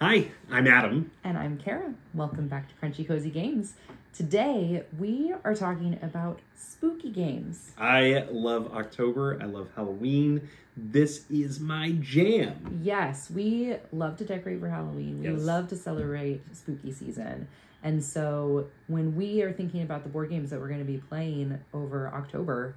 Hi, I'm Adam. And I'm Kara. Welcome back to Crunchy Cozy Games. Today, we are talking about spooky games. I love October. I love Halloween. This is my jam. Yes, we love to decorate for Halloween. We Yes. love to celebrate spooky season. And so when we are thinking about the board games that we're going to be playing over October,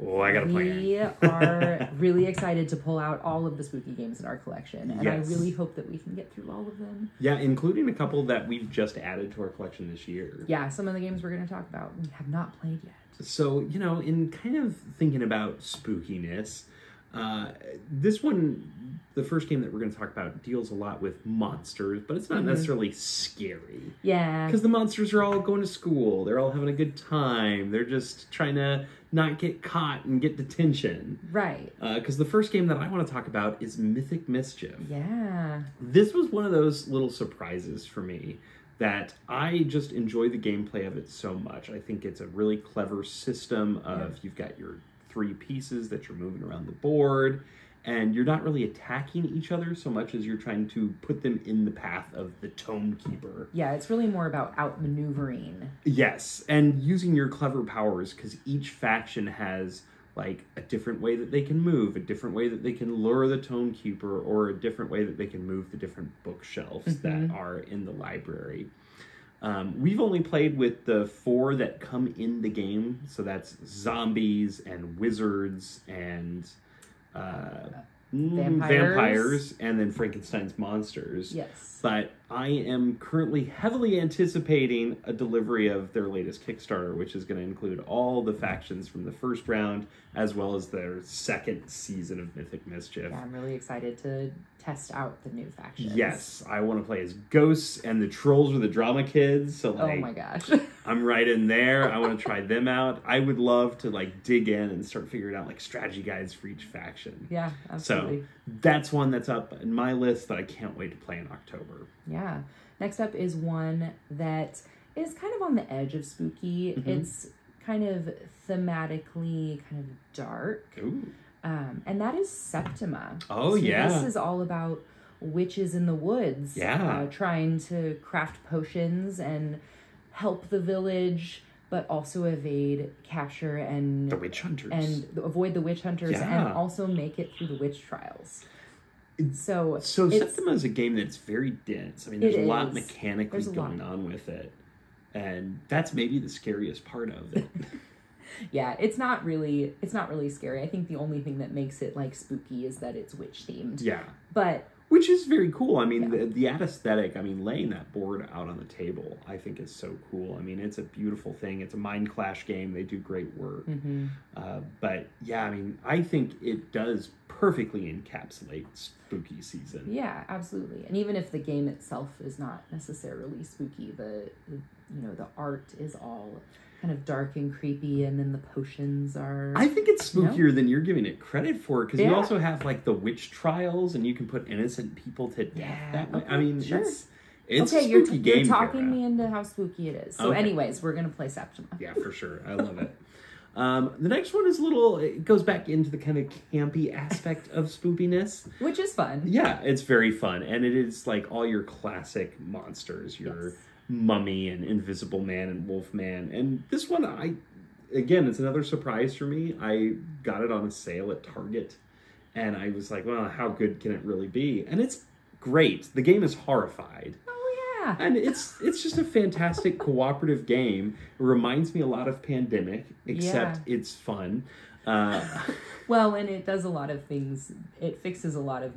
I got a plan. We are really excited to pull out all of the spooky games in our collection. And Yes. I really hope that we can get through all of them. Yeah, including a couple that we've just added to our collection this year. Yeah, some of the games we're going to talk about we have not played yet. So, in kind of thinking about spookiness, this one, the first game that we're going to talk about, deals a lot with monsters, but it's not necessarily scary. Yeah. Because the monsters are all going to school. They're all having a good time. They're just trying to not get caught and get detention. Right. Because the first game that I want to talk about is Mythic Mischief. Yeah. This was one of those little surprises for me that I just enjoy the gameplay of it so much. I think it's a really clever system of you've got your 3 pieces that you're moving around the board, and you're not really attacking each other so much as you're trying to put them in the path of the Tome Keeper. Yeah, it's really more about outmaneuvering. Yes, and using your clever powers, because each faction has like a different way that they can move, a different way that they can lure the Tome Keeper, or a different way that they can move the different bookshelves that are in the library. We've only played with the 4 that come in the game, so that's zombies and wizards and vampires, and then Frankenstein's monsters. Yes. But I am currently heavily anticipating a delivery of their latest Kickstarter, which is going to include all the factions from the first round, as well as their second season of Mythic Mischief. Yeah, I'm really excited to test out the new factions. Yes, I want to play as ghosts, and the trolls are the drama kids. So Oh my gosh. I'm right in there. I want to try them out. I would love to dig in and start figuring out strategy guides for each faction. Yeah, absolutely. So that's one that's up in my list that I can't wait to play in October. Yeah. Next up is one that is kind of on the edge of spooky. It's kind of thematically kind of dark. Ooh. And that is Septima. Oh, so yeah. This is all about witches in the woods. Yeah. Trying to craft potions and help the village, but also evade capture and The witch hunters. and avoid the witch hunters, Yeah. and also make it through the witch trials. So Septima is a game that's very dense. I mean, there's a lot mechanically There's a going lot. on with it. And that's maybe the scariest part of it. Yeah, it's not really scary. I think the only thing that makes it spooky is that it's witch themed. Yeah. But Which is very cool. I mean, the aesthetic, laying that board out on the table, I think is so cool. I mean, it's a beautiful thing. It's a Mind Clash game. They do great work. But yeah, I think it does perfectly encapsulate spooky season. yeah, absolutely. And even if the game itself is not necessarily spooky, the art is all kind of dark and creepy, and then the potions are... I think it's spookier than you're giving it credit for, because you Yeah. also have the witch trials, and you can put innocent people to death that way. Okay, sure. It's okay, a you're spooky game. talking Kara. me into how spooky it is. So Okay. anyways, we're going to play Septima. Yeah, for sure. I love it. The next one is it goes back into the kind of campy aspect of spookiness. Which is fun. Yeah, it's very fun. And it is all your classic monsters, your Mummy and Invisible Man and Wolfman. And this one, again, it's another surprise for me. I got it on a sale at Target, and I was like, well, how good can it really be? And it's great. The game is Horrified. Oh, yeah. And it's just a fantastic cooperative game. It reminds me a lot of Pandemic, except it's fun. Well, and it does a lot of things. It fixes a lot of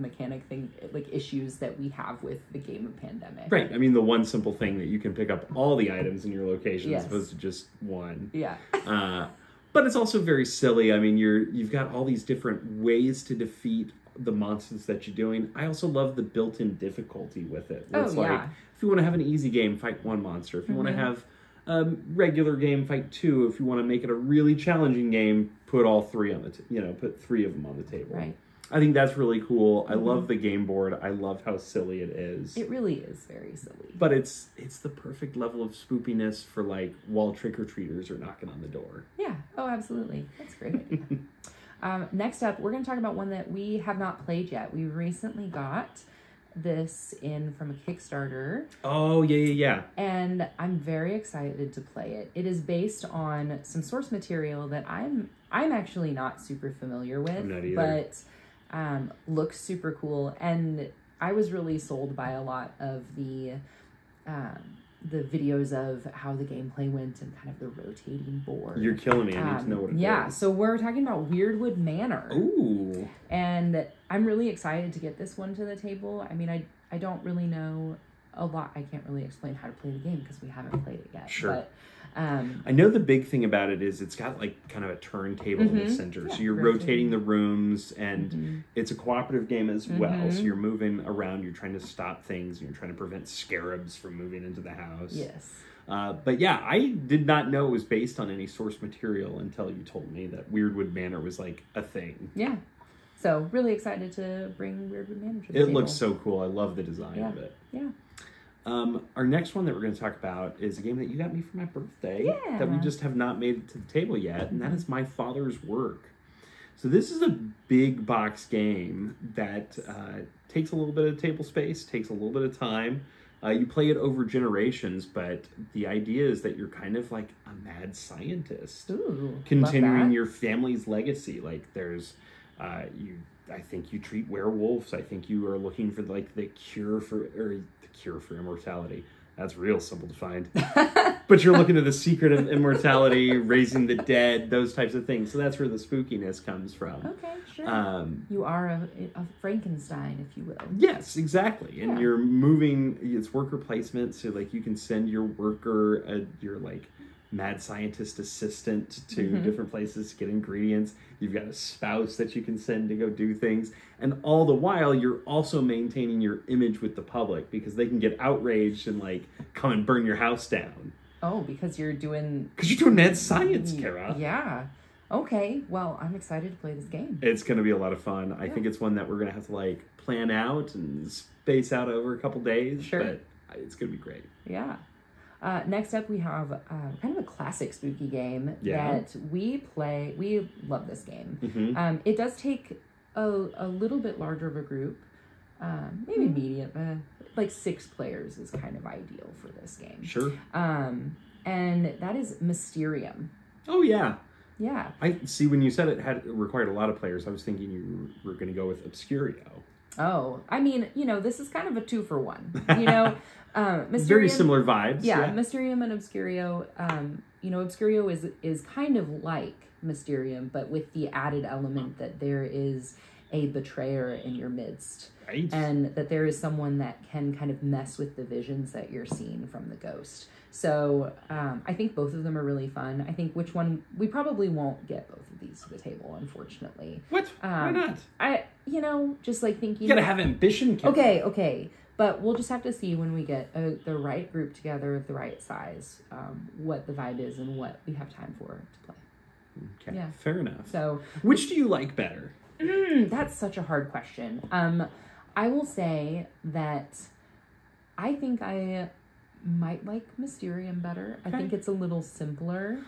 issues that we have with the game of Pandemic. Right. The one simple thing that you can pick up all the items in your location as Yes. opposed to just one. Yeah. But it's also very silly. You've got all these different ways to defeat the monsters that you're doing. I also love the built-in difficulty with it. Where it's if you want to have an easy game, fight one monster. If you want to have a regular game, fight 2. If you want to make it a really challenging game, put all 3 on put 3 of them on the table. Right. I think that's really cool. I love the game board. I love how silly it is. It really is very silly. But it's the perfect level of spoopiness for while trick-or-treaters are knocking on the door. Yeah. Oh, absolutely. That's great. Next up, we're going to talk about one that we have not played yet. We recently got this in from a Kickstarter. Oh, yeah. And I'm very excited to play it. It is based on some source material that I'm actually not super familiar with, I'm not either. but looks super cool. And I was really sold by a lot of the videos of how the gameplay went and kind of the rotating board. You're killing me. I need to know what it is. Yeah, so we're talking about Weirdwood Manor. Ooh. And I'm really excited to get this one to the table. I mean, I don't really know a lot. I can't really explain how to play the game because we haven't played it yet. Sure. But, I know the big thing about it is it's got like kind of a turntable in the center. Yeah, so you're rotating the rooms, and it's a cooperative game as well. So you're moving around, you're trying to stop things, and you're trying to prevent scarabs from moving into the house. Yes. But yeah, I did not know it was based on any source material until you told me that Weirdwood Manor was like a thing. Yeah. So really excited to bring Weirdwood Manor to the It table. looks so cool. I love the design of it. Yeah. Our next one that we're going to talk about is a game that you got me for my birthday that we just have not made it to the table yet, and that is My Father's Work. So this is a big box game that takes a little bit of table space, takes a little bit of time. You play it over generations, but the idea is that you're kind of like a mad scientist. Ooh, continuing your family's legacy. Like there's, I think you treat werewolves. I think you are looking for like the cure for immortality. That's real simple to find. But you're looking at the secret of immortality, raising the dead, those types of things. So that's where the spookiness comes from. Okay, sure. You are a Frankenstein, if you will. Yes, exactly. And you're moving, it's worker placement. So like you can send your worker, your like mad scientist assistant to different places to get ingredients. You've got a spouse that you can send to go do things. And all the while, you're also maintaining your image with the public because they can get outraged and like come and burn your house down. Oh, because you're doing... Because you're doing mad science, Kara. Yeah. Okay, well, I'm excited to play this game. It's going to be a lot of fun. I think it's one that we're going to have to like plan out and space out over a couple days. Sure. But it's going to be great. Yeah. Next up, we have kind of a classic spooky game that we play. We love this game. It does take a little bit larger of a group, maybe medium. Like 6 players is kind of ideal for this game. Sure. And that is Mysterium. Oh, yeah. Yeah. I see when you said it required a lot of players, I was thinking you were going to go with Obscurio. Oh, I mean, this is kind of a 2-for-1. Mysterium, very similar vibes. Yeah, Mysterium and Obscurio. Obscurio is kind of like Mysterium, but with the added element that there is a betrayer in your midst. Right. And that there is someone that can kind of mess with the visions that you're seeing from the ghost. So I think both of them are really fun. I think we probably won't get both of these to the table, unfortunately. What? Why not? Just like thinking... You gotta have ambition, Kim. Okay. But we'll just have to see when we get the right group together of the right size, what the vibe is and what we have time for to play. Okay, yeah. Fair enough. So, which do you like better? That's such a hard question. I will say that I think I might like Mysterium better. Okay. I think it's a little simpler.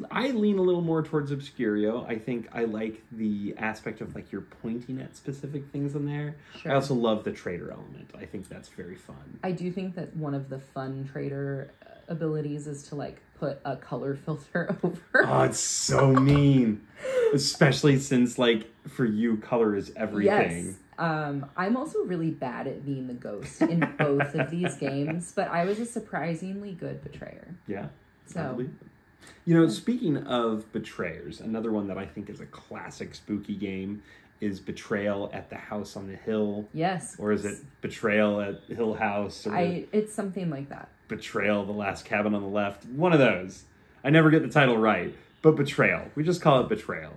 I lean a little more towards Obscurio. I think I like the aspect of like you're pointing at specific things in there. Sure. I also love the trader element. I think that's very fun. I do think that one of the fun trader abilities is to like put a color filter over. Oh, it's so mean. Especially since like for you color is everything. Yes. I'm also really bad at being the ghost in both of these games, but I was a surprisingly good betrayer. Yeah. So, speaking of betrayers, another one that I think is a classic spooky game is Betrayal at the House on the Hill. Yes. Or is it Betrayal at Hill House? Or it's something like that. Betrayal, the Last Cabin on the Left. One of those. I never get the title right, but Betrayal. We just call it Betrayal.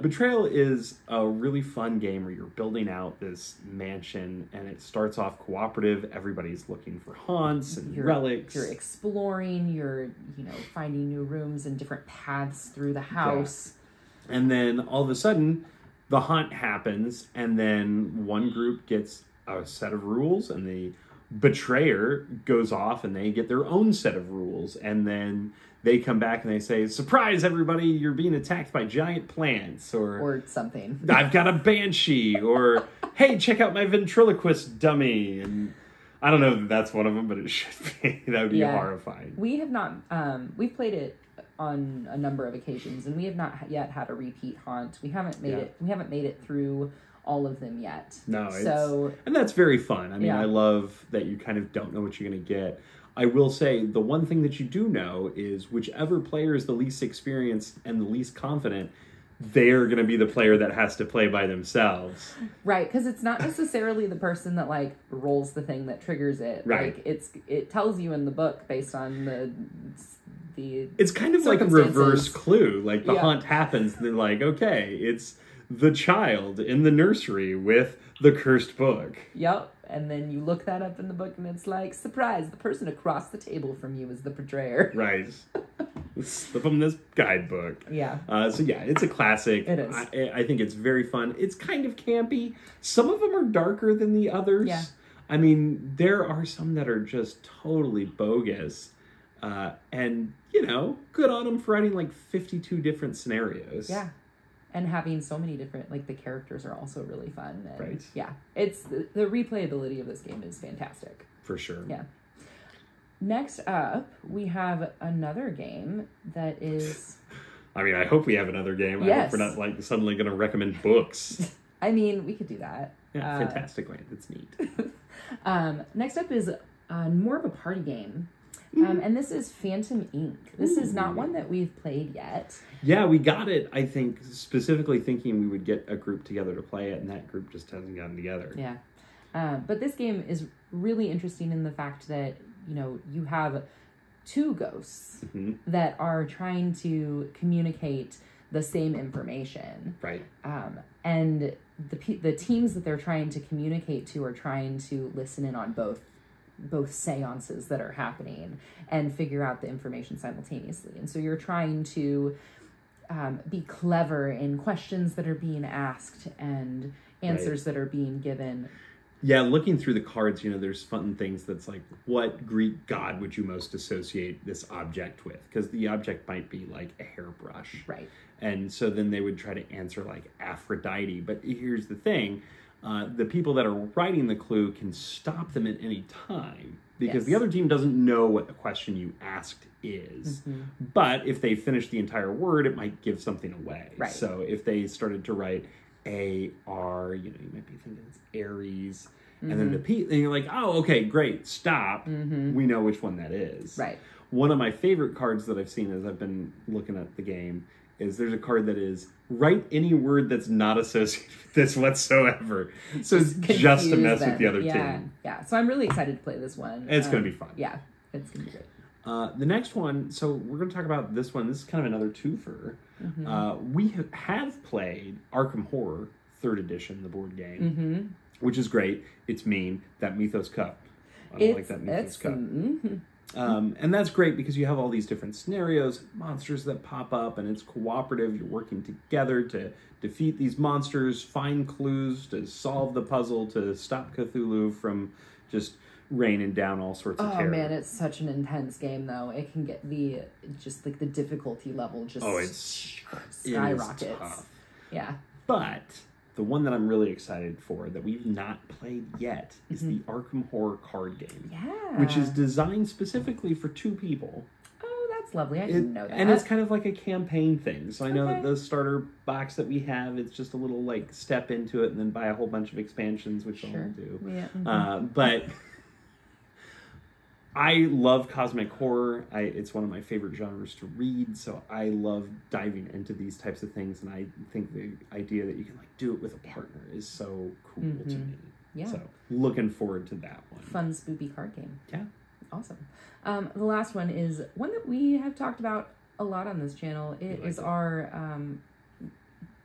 Betrayal is a really fun game where you're building out this mansion, and it starts off cooperative. Everybody's looking for haunts and relics. You're exploring. You're finding new rooms and different paths through the house. Yeah. And then all of a sudden, the hunt happens, and then one group gets a set of rules, and the betrayer goes off, and they get their own set of rules, and then they come back and they say, "Surprise, everybody! You're being attacked by giant plants," or something. "I've got a banshee," or "Hey, check out my ventriloquist dummy." And I don't know if that's one of them, but it should be. That would be horrifying. We have not. We've played it on a number of occasions, and we have not yet had a repeat haunt. We haven't made it. We haven't made it through all of them yet. No, so and that's very fun. I mean, I love that you kind of don't know what you're going to get. I will say the one thing that you do know is whichever player is the least experienced and the least confident, they're going to be the player that has to play by themselves. Right, because it's not necessarily the person that like rolls the thing that triggers it. Right. Like it tells you in the book based on the it's kind of like a reverse Clue. Like the haunt happens and they're like, okay, it's the child in the nursery with the cursed book. Yep. And then you look that up in the book and it's like, surprise, the person across the table from you is the betrayer. Right. Slip them this guidebook. Yeah. So yeah, it's a classic. It is. I think it's very fun. It's kind of campy. Some of them are darker than the others. Yeah. I mean, there are some that are just totally bogus. And, you know, good on them for writing like 52 different scenarios. Yeah. And having so many different, like, the characters are also really fun. And, right. Yeah. It's, the replayability of this game is fantastic. For sure. Yeah. Next up, we have another game that is... I mean, I hope we have another game. Yes. I hope we're not, like, suddenly going to recommend books. I mean, we could do that. Yeah, fantastic way. That's neat. Next up is more of a party game. And this is Phantom Inc. This is not one that we've played yet. Yeah, we got it, I think, specifically thinking we would get a group together to play it, and that group just hasn't gotten together. Yeah. But this game is really interesting in the fact that, you know, you have two ghosts that are trying to communicate the same information. Right. And the teams that they're trying to communicate to are trying to listen in on both seances that are happening and figure out the information simultaneously. And so you're trying to be clever in questions that are being asked and answers that are being given. Yeah, looking through the cards, you know, there's fun things that's like, what Greek god would you most associate this object with? Because the object might be like a hairbrush. Right. And so then they would try to answer like Aphrodite. But here's the thing. The people that are writing the clue can stop them at any time because the other team doesn't know what the question you asked is. But if they finish the entire word, it might give something away. Right. So if they started to write A-R, you know, you might be thinking it's Aries. And then the P, and you're like, oh, okay, great, stop. We know which one that is. Right. One of my favorite cards that I've seen as I've been looking at the game is there's a card that is write any word that's not associated with this whatsoever. So it's just to mess with the other team. Yeah, so I'm really excited to play this one. It's going to be fun. Yeah, it's going to be great. The next one, so we're going to talk about this one. This is kind of another twofer. We have played Arkham Horror 3rd edition, the board game, which is great. It's mean. That Mythos Cup. I don't like that Mythos Cup. And that's great because you have all these different scenarios, monsters that pop up, and it's cooperative. You're working together to defeat these monsters, find clues, to solve the puzzle, to stop Cthulhu from just raining down all sorts of terror. Oh man, it's such an intense game though. It can get the difficulty level just skyrockets. It is tough. Yeah. But the one that I'm really excited for that we've not played yet is the Arkham Horror card game. Yeah. Which is designed specifically for 2 people. Oh, that's lovely. I didn't know that. And it's kind of like a campaign thing. So I know that the starter box that we have, it's just a little like step into it and then buy a whole bunch of expansions, which I'll do. Yeah. But I love cosmic horror. It's one of my favorite genres to read, so I love diving into these types of things, and I think the idea that you can like do it with a partner is so cool to me. Yeah. So looking forward to that one. Fun, spooky card game. Yeah. Awesome. The last one is one that we have talked about a lot on this channel. It is our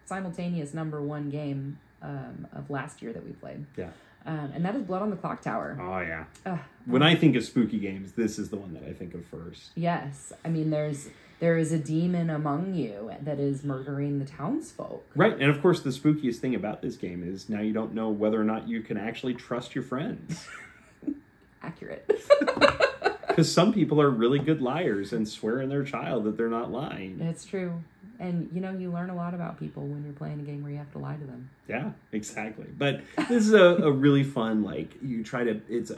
simultaneous #1 game of last year that we played. Yeah. And that is Blood on the Clock Tower. Oh, yeah. When I think of spooky games, this is the one that I think of first. Yes. I mean, there is a demon among you that is murdering the townsfolk. Right. And, of course, the spookiest thing about this game is now you don't know whether or not you can actually trust your friends. Accurate. Because some people are really good liars and swear in their child that they're not lying. It's true. And, you know, you learn a lot about people when you're playing a game where you have to lie to them. Yeah, exactly. But this is a really fun, like, you try to, it's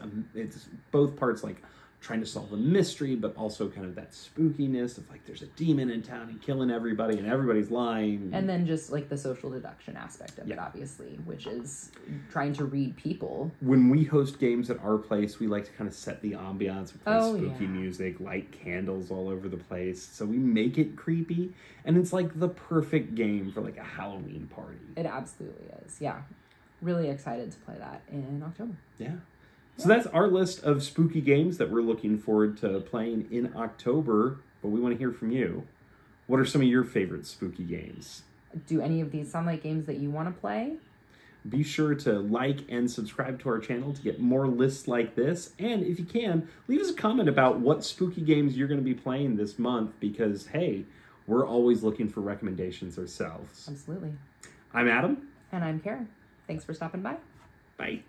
both parts, like, trying to solve a mystery, but also kind of that spookiness of, like, there's a demon in town and killing everybody and everybody's lying. And then just, like, the social deduction aspect of it, obviously, which is trying to read people. When we host games at our place, we like to kind of set the ambiance. We play spooky music, light candles all over the place. So we make it creepy. And it's, like, the perfect game for, like, a Halloween party. It absolutely is, yeah. Really excited to play that in October. Yeah. So that's our list of spooky games that we're looking forward to playing in October, but we want to hear from you. What are some of your favorite spooky games? Do any of these sound like games that you want to play? Be sure to like and subscribe to our channel to get more lists like this. And if you can, leave us a comment about what spooky games you're going to be playing this month because, hey, we're always looking for recommendations ourselves. Absolutely. I'm Adam. And I'm Karen. Thanks for stopping by. Bye.